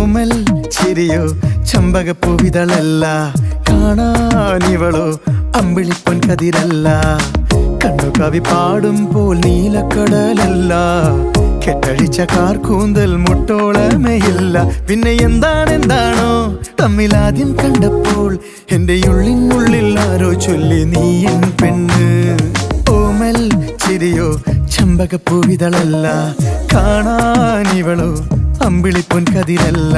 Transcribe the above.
ഓമൽ ചിരിയോ ചമ്പകപ്പൂവിതളല്ല, കാണാനിവളോ അമ്പിളിപ്പൊൻ കതിരല്ല. കണ്ണു കവി പാടുമ്പോൾ നീലക്കടലല്ല, കെട്ടഴിച്ച കാർക്കൂന്തൽ മുട്ടോളമേയില്ല. പിന്നെ എന്താണെന്താണോ തമ്മിലാദ്യം കണ്ടപ്പോൾ എന്റെ ഉള്ളിനുള്ളിൽ ആരോ ചൊല്ലി നീ എൻ പെണ്ണ്. ഓമൽ ചിരിയോ ചമ്പകപ്പൂവിതളല്ല, കാണാനിവളോ അമ്പിളിപ്പൊൻ കതിരല്ല.